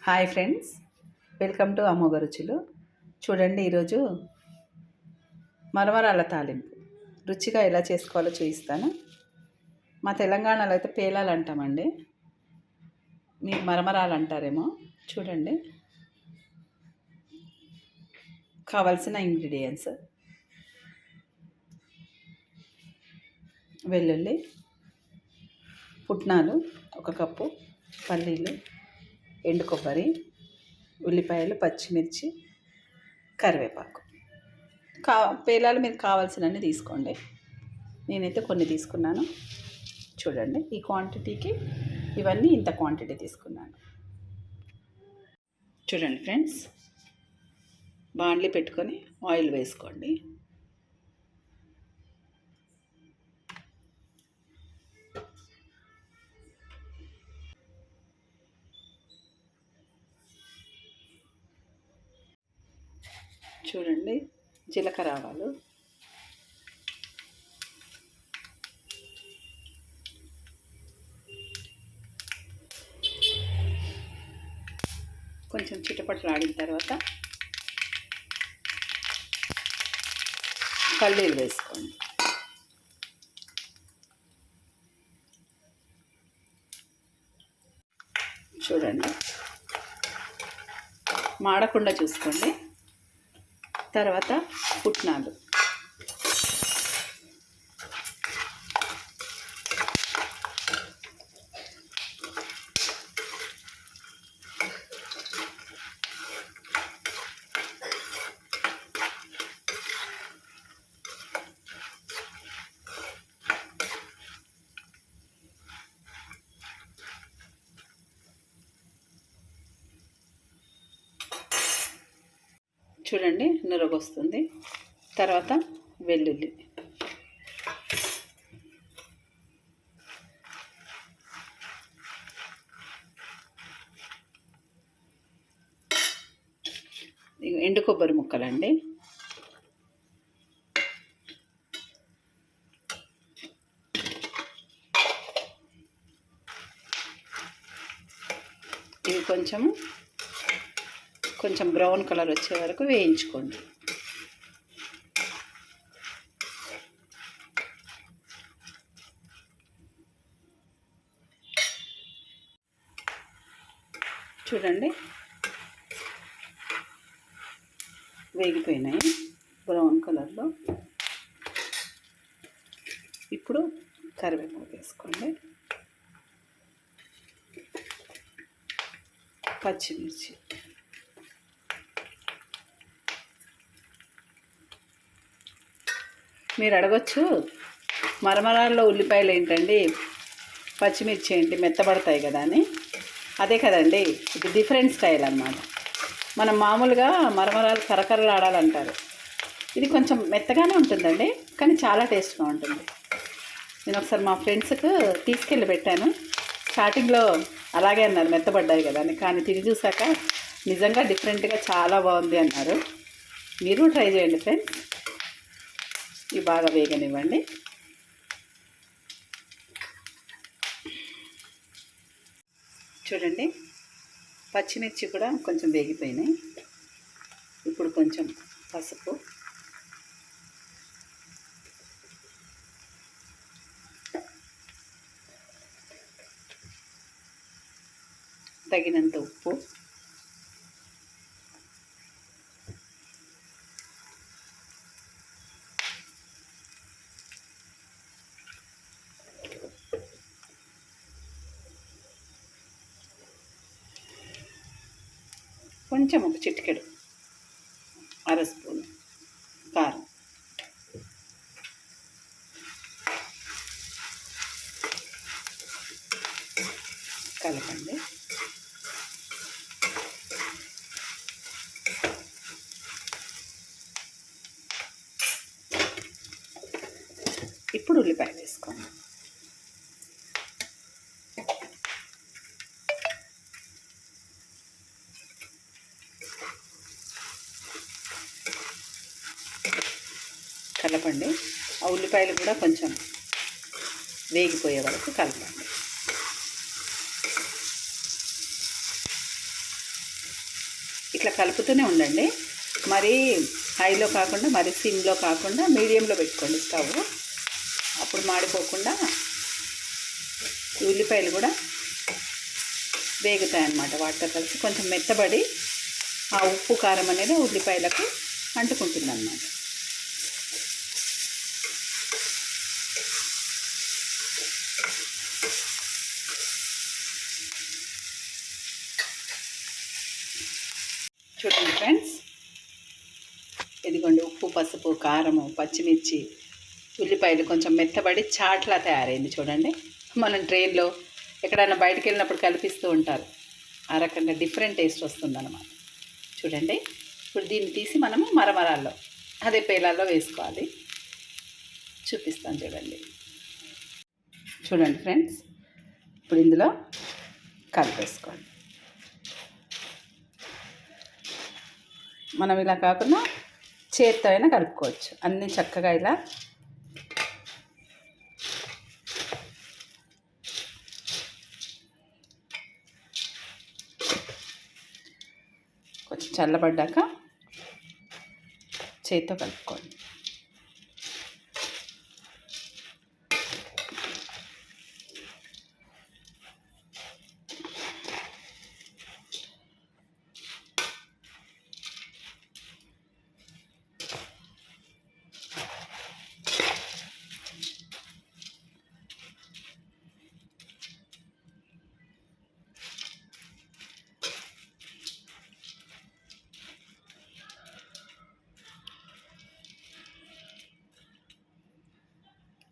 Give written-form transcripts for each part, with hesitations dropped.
Hi friends, welcome to అమ్మోగ రుచులు. చూడండి, ఈరోజు మరమరాల తాలింపు రుచిగా ఎలా చేసుకోవాలో చూపిస్తాను. మా తెలంగాణలో అయితే పేలాలు అంటామండి, మీరు మరమరాలు అంటారేమో. చూడండి, కావలసిన ఇంగ్రీడియంట్స్: వెల్లుల్లి, పుట్నాలు 1 కప్పు, పల్లీలు, ఎండు కొబ్బరి, ఉల్లిపాయలు, పచ్చిమిర్చి, కరివేపాకు. పేలాలు మీకు కావాల్సినన్ని తీసుకోండి. నేనైతే కొన్ని తీసుకున్నాను. చూడండి, ఈ క్వాంటిటీకి ఇవన్నీ ఇంత క్వాంటిటీ తీసుకున్నాను. చూడండి ఫ్రెండ్స్, బాండ్లీ పెట్టుకొని ఆయిల్ వేసుకోండి. చూడండి, జీలకర్ర, ఆవాలు, కొంచెం చిటపట్లు ఆడిన తర్వాత పల్లీలు వేసుకోండి. చూడండి, మాడకుండా చూసుకోండి. తర్వాత పుట్నాలు, చూడండి నురగొస్తుంది. తర్వాత వెల్లుల్లి, ఎండు కొబ్బరి ముక్కలండి, ఇవి కొంచెం బ్రౌన్ కలర్ వచ్చే వరకు వేయించుకోండి. చూడండి, వేగిపోయినాయి బ్రౌన్ కలర్లో. ఇప్పుడు కరివేపాకు వేసుకోండి, పచ్చిమిర్చి, మీరు అడగచ్చు, మరమరాల్లో ఉల్లిపాయలు ఏంటండి, పచ్చిమిర్చి ఏంటి, మెత్తబడతాయి కదా అని. అదే కదండి, ఇది డిఫరెంట్ స్టైల్ అన్నమాట. మనం మామూలుగా మరమరాలు కరకరలు ఆడాలంటారు, ఇది కొంచెం మెత్తగానే ఉంటుందండి, కానీ చాలా టేస్ట్గా ఉంటుంది. నేను ఒకసారి మా ఫ్రెండ్స్కి తీసుకెళ్ళి పెట్టాను. స్టార్టింగ్లో అలాగే అన్నారు, మెత్తబడ్డాయి కదా అని. కానీ తిని చూసాక నిజంగా డిఫరెంట్గా చాలా బాగుంది అన్నారు. మీరు ట్రై చేయండి ఫ్రెండ్స్. ఇవి బాగా వేగనివ్వండి. చూడండి, పచ్చిమిర్చి కూడా కొంచెం వేగిపోయినాయి. ఇప్పుడు కొంచెం పసుపు, తగినంత ఉప్పు, కొంచెం ఒక చిటికెడు, 1/2 స్పూన్ కారం, కలపండి. ఇప్పుడు ఉల్లిపాయ వేసుకోండి. కలపండి. ఆ ఉల్లిపాయలు కూడా కొంచెం వేగిపోయే వరకు కలపండి. ఇట్లా కలుపుతూనే ఉండండి. మరి హైలో కాకుండా మరి సిమ్లో కాకుండా మీడియంలో పెట్టుకోండి స్టవ్. అప్పుడు మాడిపోకుండా ఉల్లిపాయలు కూడా వేగుతాయి అన్నమాట. వాటితో కలిసి కొంచెం మెత్తబడి ఆ ఉప్పు కారం అనేది ఉల్లిపాయలకు అంటుకుంటుంది అన్నమాట. చూడండి ఫ్రెండ్స్, ఇదిగోండి ఉప్పు, పసుపు, కారము, పచ్చిమిర్చి, ఉల్లిపాయలు కొంచెం మెత్తబడి చాట్లా తయారైంది. చూడండి, మనం ట్రైన్లో ఎక్కడైనా బయటకు వెళ్ళినప్పుడు కల్పిస్తూ ఉంటారు. ఆ రకంగా డిఫరెంట్ టేస్ట్ వస్తుందన్నమాట. చూడండి, ఇప్పుడు దీన్ని తీసి మనము మరమరాల్లో అదే పేలాల్లో వేసుకోవాలి. చూపిస్తాను చూడండి. చూడండి ఫ్రెండ్స్, ఇప్పుడు ఇందులో కలిపేసుకోండి. మనం ఇలా కాకుండా చేత్తో అయినా కలుపుకోవచ్చు. అన్నీ చక్కగా ఇలా కొంచెం చల్లబడ్డాక చేత్తో కలుపుకోండి.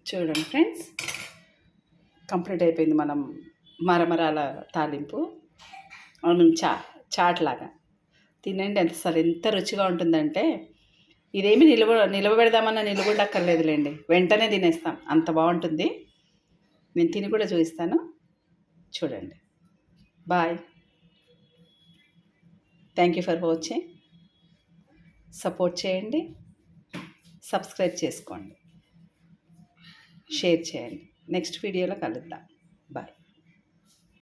చూడండి ఫ్రెండ్స్, కంప్లీట్ అయిపోయింది మనం మరమరాల తాలింపు. అవును, చాట్ లాగా తినండి. ఎంత రుచిగా ఉంటుందంటే ఇదేమి నిలవబెడదామన్నా నిలబడక్కర్లేదులేండి, వెంటనే తినేస్తాం, అంత బాగుంటుంది. నేను తిని కూడా చూపిస్తాను, చూడండి. Bye, thank you for watching. Support చేయండి, సబ్స్క్రైబ్ చేసుకోండి, షేర్ చేయండి. నెక్స్ట్ వీడియోలో కలుద్దాం. బాయ్.